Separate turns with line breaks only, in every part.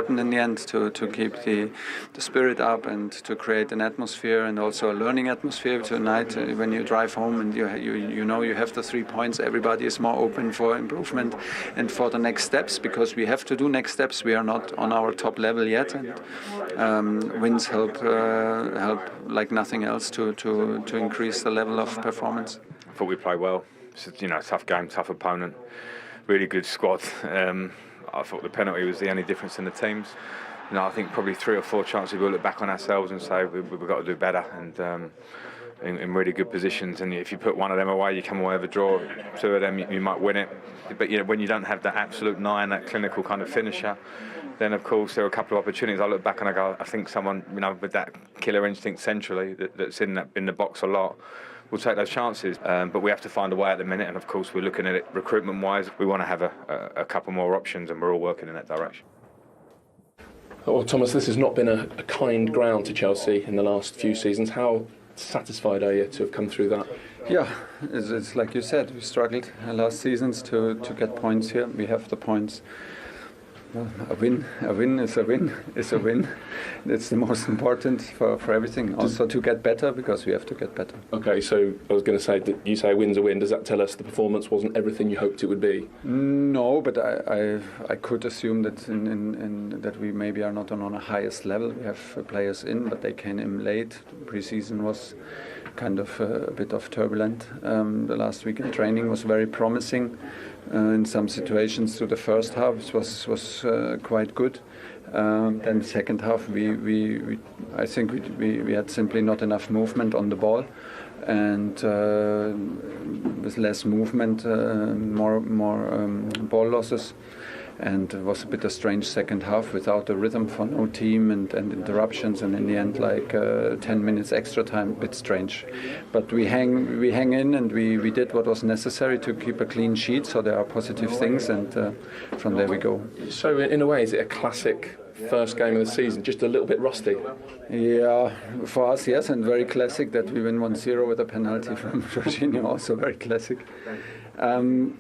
In the end, to keep the spirit up and to create an atmosphere and also a learning atmosphere tonight. When you drive home and you know you have the 3 points, everybody is more open for improvement and for the next steps, because we have to do next steps. We are not on our top level yet, and wins help like nothing else to increase the level of performance.
I thought we played well. It's a tough game, tough opponent, really good squad. I thought the penalty was the only difference in the teams. I think probably 3 or 4 chances we'll look back on ourselves and say we've got to do better, and in really good positions. And if you put one of them away, you come away with a draw. 2 of them, you might win it. But when you don't have that absolute 9, that clinical kind of finisher, then of course there are a couple of opportunities. I look back and I go, I think someone with that killer instinct centrally that's in the box a lot, we'll take those chances, but we have to find a way at the minute, and of course we're looking at it recruitment-wise. We want to have a couple more options, and we're all working in that direction.
Well, Thomas, this has not been a kind ground to Chelsea in the last few seasons. How satisfied are you to have come through that?
Yeah, it's like you said, we struggled last seasons to get points here. We have the points. Well, a win is a win. It's the most important for everything. Also to get better, because we have to get better.
Okay, so I was going to say, that you say a win's a win. Does that tell us the performance wasn't everything you hoped it would be?
No, but I could assume that that we maybe are not on a highest level. We have players in, but they came in late. Pre-season was kind of a bit of turbulent. The last week in training was very promising. In some situations through the first half was quite good. Then the second half I think we had simply not enough movement on the ball, and with less movement, more ball losses. And it was a bit of a strange second half without a rhythm for no team and interruptions, and in the end 10 minutes extra time, a bit strange. But we hang in, and we did what was necessary to keep a clean sheet, so there are positive things, and from there we go.
So in a way, is it a classic first game of the season, just a little bit rusty?
Yeah, for us, yes, and very classic that we win 1-0 with a penalty from Jorginho, also very classic.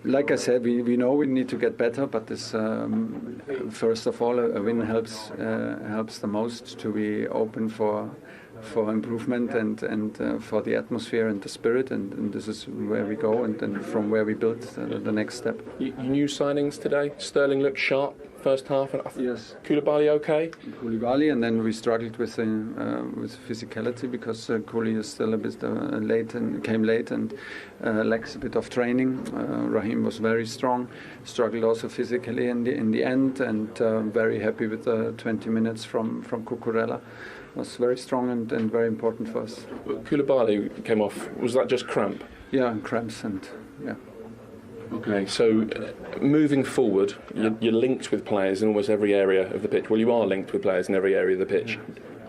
Like I said, we know we need to get better, but this first of all, a win helps the most to be open for improvement and for the atmosphere and the spirit, and this is where we go, and then from where we build the next step.
New signings today. Sterling looked sharp first half, and
yes.
Koulibaly okay?
Koulibaly, and then we struggled with physicality, because Koulibaly is still a bit late and came late and lacks a bit of training. Raheem was very strong, struggled also physically in the end, and very happy with the 20 minutes from Cucurella. Was very strong and very important for us.
Koulibaly came off. Was that just cramp?
Yeah, cramps, and yeah.
Okay, so moving forward, you're linked with players in almost every area of the pitch. Well, you are linked with players in every area of the pitch.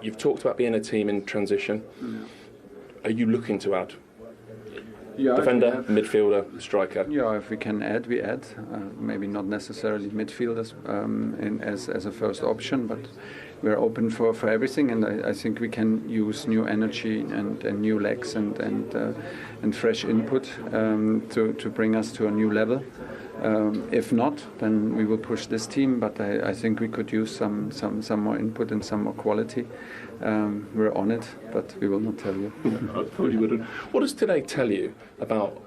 You've talked about being a team in transition. Are you looking to add?
Yeah,
defender, midfielder, striker?
Yeah, if we can add, we add. Maybe not necessarily midfielders as a first option, but we're open for everything, and I think we can use new energy and new legs and fresh input to bring us to a new level. If not, then we will push this team, but I think we could use some more input and some more quality. We're on it, but we will not tell you.
I thought you wouldn't. What does today tell you about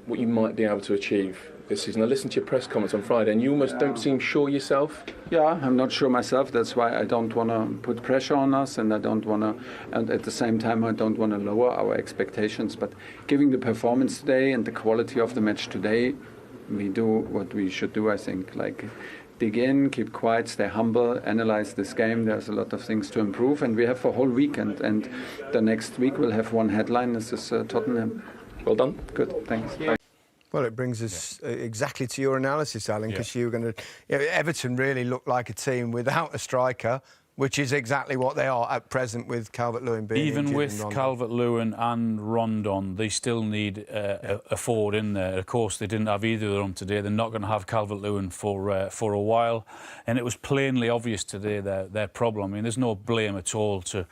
what you might be able to achieve this season? I listened to your press comments on Friday, and you almost don't seem sure yourself.
Yeah, I'm not sure myself. That's why I don't want to put pressure on us, and I don't want to, and at the same time I don't want to lower our expectations. But giving the performance today and the quality of the match today, we do what we should do, I think. Dig in, keep quiet, stay humble, analyze this game. There's a lot of things to improve, and we have a whole week, and the next week we'll have one headline. This is Tottenham.
Well done.
Good, thanks.
Yeah.
Well, it brings us exactly to your analysis, Alan, because you were going to... Everton really looked like a team without a striker, which is exactly what they are at present, with Calvert-Lewin being
even with Calvert-Lewin and Rondon, they still need a forward in there. Of course, they didn't have either of them today. They're not going to have Calvert-Lewin for a while, and it was plainly obvious today their problem. I mean, there's no blame at all to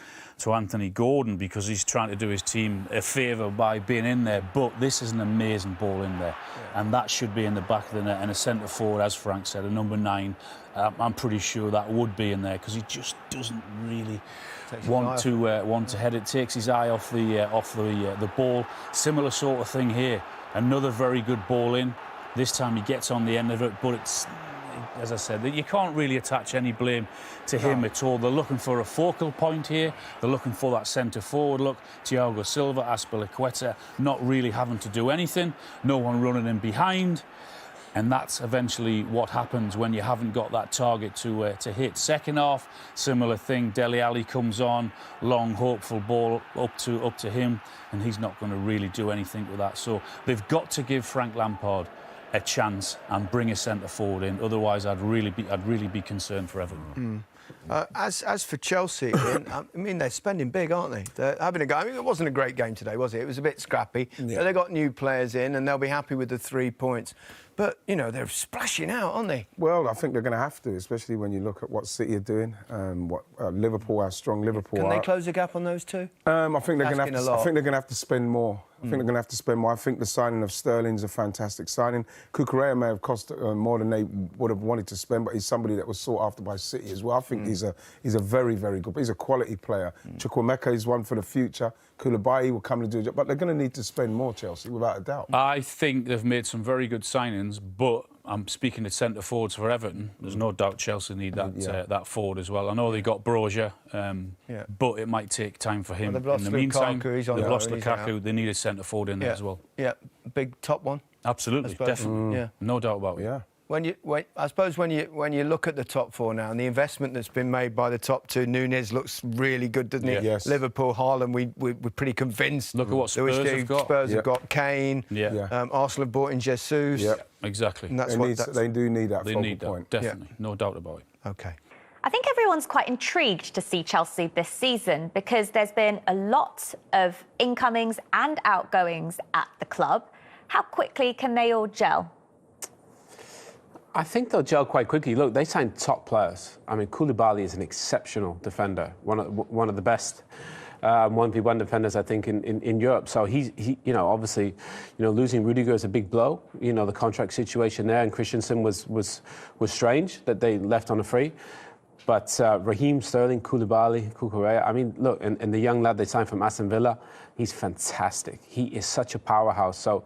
Anthony Gordon, because he's trying to do his team a favour by being in there. But this is an amazing ball in there, and that should be in the back of the net. And a centre forward, as Frank said, a number 9. I'm pretty sure that would be in there because he just doesn't really want to head it. Takes his eye off the ball. Similar sort of thing here. Another very good ball in. This time he gets on the end of it, but it's, as I said, you can't really attach any blame to him at all. They're looking for a focal point here. They're looking for that centre forward look. Thiago Silva, Azpilicueta, not really having to do anything. No one running in behind. And that's eventually what happens when you haven't got that target to hit. Second half, similar thing. Dele Alli comes on, long, hopeful ball up to him, and he's not going to really do anything with that. So they've got to give Frank Lampard a chance and bring a centre forward in. Otherwise, I'd really be concerned for Everton.
As for Chelsea, Ian, I mean, they're spending big, aren't they? They're having a go. I mean, it wasn't a great game today, was it? It was a bit scrappy. Yeah. But they got new players in, and they'll be happy with the 3 points. But, you know, they're splashing out, aren't they?
Well, I think they're going to have to, especially when you look at what City are doing, what Liverpool, how strong Liverpool are.
Can they close the gap on those two?
I think they're going to have to spend more. I think they're going to have to spend more. I think the signing of Sterling's a fantastic signing. Cucurella may have cost more than they would have wanted to spend, but he's somebody that was sought after by City as well. I think he's a very, very good. He's a quality player. Chukwuemeka is one for the future. Koulibaly will come to do it, but they're going to need to spend more, Chelsea, without a doubt.
I think they've made some very good signings, but I'm speaking to centre forwards for Everton. There's no doubt Chelsea need that forward as well. I know they got Brozier, but it might take time for him.
They've lost
in the meantime,
they've
lost Lukaku. They need a centre forward in there as well.
Yeah, big top one.
Absolutely, definitely. No doubt about it.
Yeah.
I suppose when you look at the top four now and the investment that's been made by the top two, Nunez looks really good, doesn't he?
Yes.
Liverpool, Haaland, we're pretty convinced.
Look at what Spurs have got.
Spurs have got Kane. Arsenal have bought in Jesus.
Yeah,
exactly.
And
they do need that focal point.
Definitely, no doubt about it.
OK.
I think everyone's quite intrigued to see Chelsea this season because there's been a lot of incomings and outgoings at the club. How quickly can they all gel?
I think they'll gel quite quickly. Look, they signed top players. I mean, Koulibaly is an exceptional defender, one of the best 1v1 defenders, I think, in Europe. So he obviously, losing Rudiger is a big blow. The contract situation there, and Christensen was strange that they left on a free. But Raheem, Sterling, Koulibaly, Cucurella, I mean, look, and the young lad they signed from Aston Villa, he's fantastic. He is such a powerhouse. So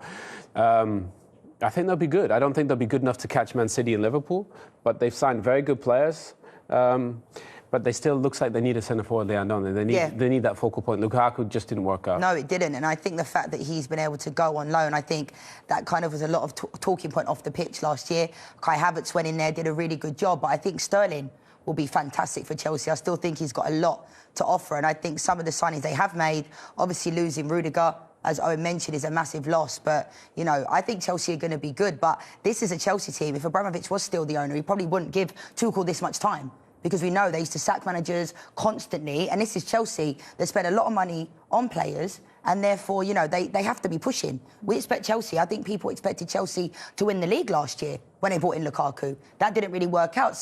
I think they'll be good. I don't think they'll be good enough to catch Man City and Liverpool, but they've signed very good players. But they still looks like they need a centre forward there, don't they? They need that focal point. Lukaku just didn't work out.
No, it didn't. And I think the fact that he's been able to go on loan, I think that kind of was a lot of talking point off the pitch last year. Kai Havertz went in there, did a really good job, but I think Sterling will be fantastic for Chelsea. I still think he's got a lot to offer, and I think some of the signings they have made, obviously losing Rudiger, as Owen mentioned, is a massive loss. But, I think Chelsea are going to be good. But this is a Chelsea team. If Abramovich was still the owner, he probably wouldn't give Tuchel this much time, because we know they used to sack managers constantly. And this is Chelsea. They spend a lot of money on players, and therefore, they have to be pushing. We expect Chelsea. I think people expected Chelsea to win the league last year when they brought in Lukaku. That didn't really work out.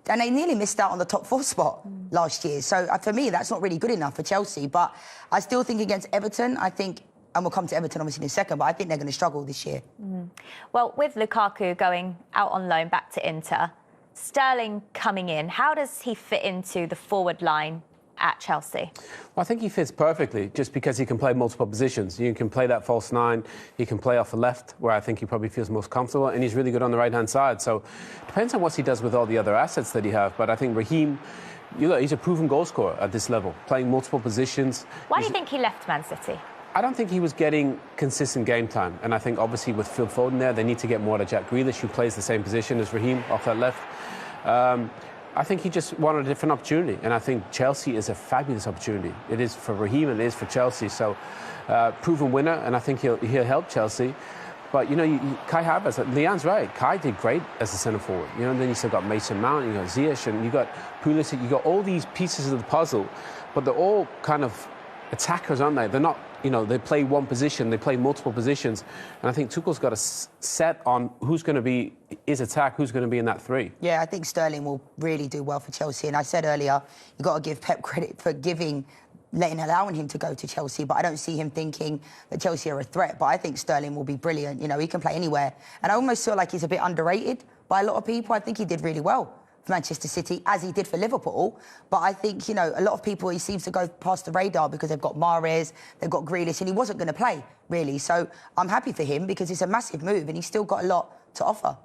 And they nearly missed out on the top 4 spot last year. So for me, that's not really good enough for Chelsea. But I still think against Everton, and we'll come to Everton obviously in a second, but I think they're going to struggle this year.
Well, with Lukaku going out on loan back to Inter, Sterling coming in, how does he fit into the forward line at Chelsea?
Well, I think he fits perfectly just because he can play multiple positions. You can play that false 9, he can play off the left, where I think he probably feels most comfortable, and he's really good on the right-hand side. So it depends on what he does with all the other assets that he have. But I think Raheem, he's a proven goal scorer at this level, playing multiple positions.
Why do you think he left Man City?
I don't think he was getting consistent game time. And I think obviously with Phil Foden there, they need to get more to Jack Grealish, who plays the same position as Raheem off that left. I think he just wanted a different opportunity. And I think Chelsea is a fabulous opportunity. It is for Raheem and it is for Chelsea. So proven winner, and I think he'll help Chelsea. But, Kai Havertz, Leanne's right. Kai did great as a centre forward. And then you still got Mason Mount, you got Ziyech, and you got Pulisic. You got all these pieces of the puzzle, but they're all kind of attackers, aren't they? They're not, they play one position, they play multiple positions. And I think Tuchel's got a set on who's going to be his attack, who's going to be in that 3.
Yeah, I think Sterling will really do well for Chelsea. And I said earlier, you've got to give Pep credit for allowing him to go to Chelsea, but I don't see him thinking that Chelsea are a threat. But I think Sterling will be brilliant. He can play anywhere. And I almost feel like he's a bit underrated by a lot of people. I think he did really well for Manchester City, as he did for Liverpool. But I think, you know, a lot of people, he seems to go past the radar because they've got Mahrez, they've got Grealish, and he wasn't going to play, really. So I'm happy for him because it's a massive move and he's still got a lot to offer.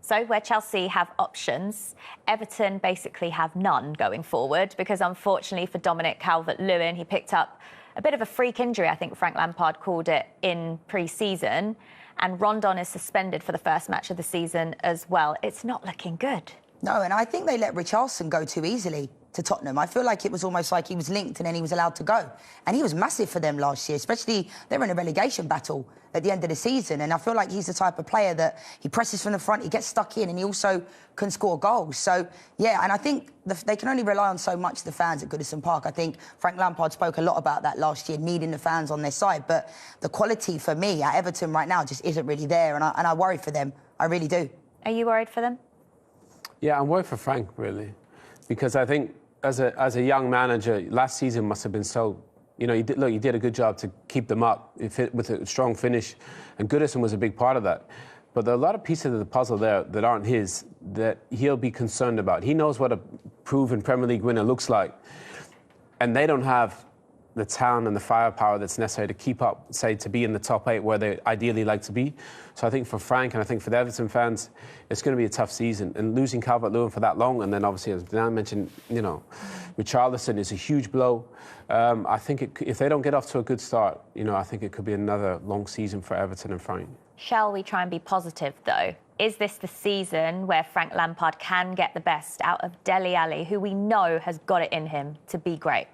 So where Chelsea have options, Everton basically have none going forward because unfortunately for Dominic Calvert-Lewin, he picked up a bit of a freak injury, I think Frank Lampard called it, in pre-season. And Rondon is suspended for the first match of the season as well. It's not looking good.
No, and I think they let Richarlison go too easily to Tottenham. I feel like it was almost like he was linked and then he was allowed to go. And he was massive for them last year, especially they were in a relegation battle at the end of the season. And I feel like he's the type of player that he presses from the front, he gets stuck in, and he also can score goals. So, yeah, and I think they can only rely on so much, the fans at Goodison Park. I think Frank Lampard spoke a lot about that last year, needing the fans on their side. But the quality for me at Everton right now just isn't really there. And I worry for them. I really do.
Are you worried for them?
Yeah, I'm worried for Frank, really. Because I think as a young manager, last season must have been so... You know, he did a good job to keep them up with a strong finish. And Goodison was a big part of that. But there are a lot of pieces of the puzzle there that aren't his, that he'll be concerned about. He knows what a proven Premier League winner looks like. And they don't have the talent and the firepower that's necessary to keep up, say, to be in the top 8 where they ideally like to be. So I think for Frank and I think for the Everton fans, it's going to be a tough season. And losing Calvert-Lewin for that long, and then obviously, as Dan mentioned, you know, Richarlison is a huge blow. I think if they don't get off to a good start, you know, I think it could be another long season for Everton and Frank.
Shall we try and be positive, though? Is this the season where Frank Lampard can get the best out of Dele Alli, who we know has got it in him to be great?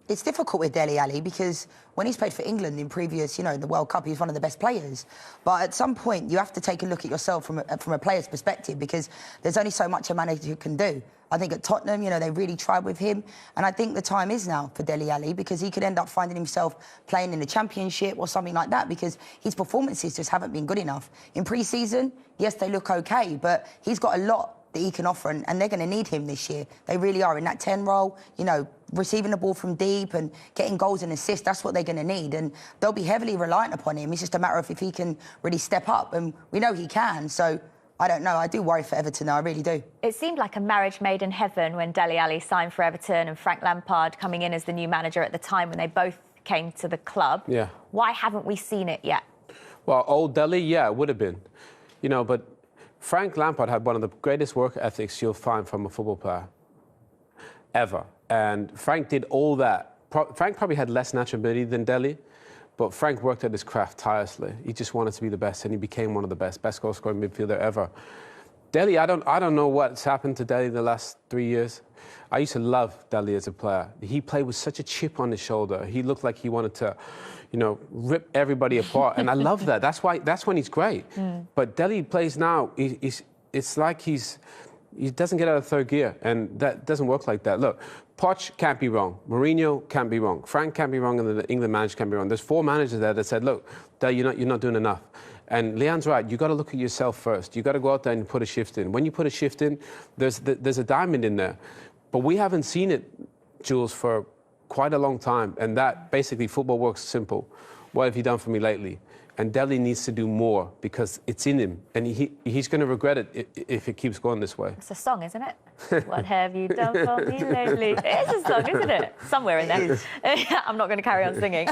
It's difficult with Dele Alli because when he's played for England in previous, you know, in the World Cup, he was one of the best players. But at some point, you have to take a look at yourself from a player's perspective because there's only so much a manager can do. I think at Tottenham, you know, they really tried with him. And I think the time is now for Dele Alli because he could end up finding himself playing in the Championship or something like that because his performances just haven't been good enough. In pre-season, yes, they look OK, but he's got a lot that he can offer, and they're going to need him this year. They really are in that 10 role, you know, receiving the ball from deep and getting goals and assists. That's what they're going to need, and they'll be heavily reliant upon him. It's just a matter of if he can really step up, and we know he can. So I don't know. I do worry for Everton, though. I really do.
It seemed like a marriage made in heaven when Dele Alli signed for Everton and Frank Lampard coming in as the new manager at the time when they both came to the club.
Yeah.
Why haven't we seen it yet?
Well, old Dele, yeah, it would have been, you know, but Frank Lampard had one of the greatest work ethics you'll find from a football player ever. And Frank did all that. Frank probably had less natural ability than Dele, but Frank worked at his craft tirelessly. He just wanted to be the best, and he became one of the best goal-scoring midfielder ever. Dele, I don't know what's happened to Dele in the last 3 years. I used to love Dele as a player. He played with such a chip on his shoulder. He looked like he wanted to, you know, rip everybody apart. And I love that. That's when he's great. But Dele plays now, it's like he doesn't get out of third gear. And that doesn't work like that. Look, Poch can't be wrong. Mourinho can't be wrong. Frank can't be wrong, and the England manager can't be wrong. There's 4 managers there that said, look, Dele, you're not doing enough. And Leon's right. You got to look at yourself first. You got to go out there and put a shift in. When you put a shift in, there's a diamond in there. But we haven't seen it, Jules, for quite a long time. And that basically, football works simple. What have you done for me lately? And Dele needs to do more because it's in him, and he's going to regret it if it keeps going this way.
It's a song, isn't it? What have you done for me lately? It is a song, isn't it? Somewhere in there. I'm not going to carry on singing.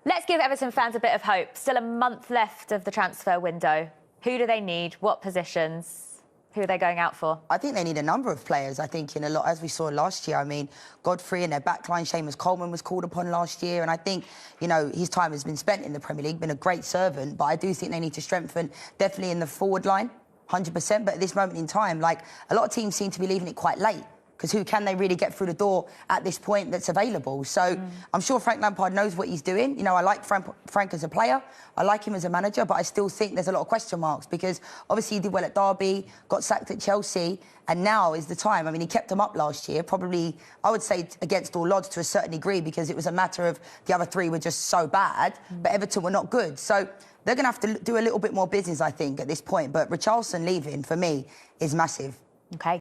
Let's give Everton fans a bit of hope. Still a month left of the transfer window. Who do they need? What positions? Who are they going out for?
I think they need a number of players. I think in a lot, as we saw last year. I mean, Godfrey and their backline, Seamus Coleman was called upon last year, and I think, you know, his time has been spent in the Premier League, been a great servant. But I do think they need to strengthen, definitely in the forward line, 100%. But at this moment in time, like a lot of teams seem to be leaving it quite late. Because who can they really get through the door at this point that's available? So I'm sure Frank Lampard knows what he's doing. You know, I like Frank as a player. I like him as a manager, but I still think there's a lot of question marks because obviously he did well at Derby, got sacked at Chelsea, and now is the time. I mean, he kept them up last year, probably, I would say, against all odds to a certain degree because it was a matter of the other 3 were just so bad, but Everton were not good. So they're going to have to do a little bit more business, I think, at this point. But Richarlison leaving, for me, is massive.
OK.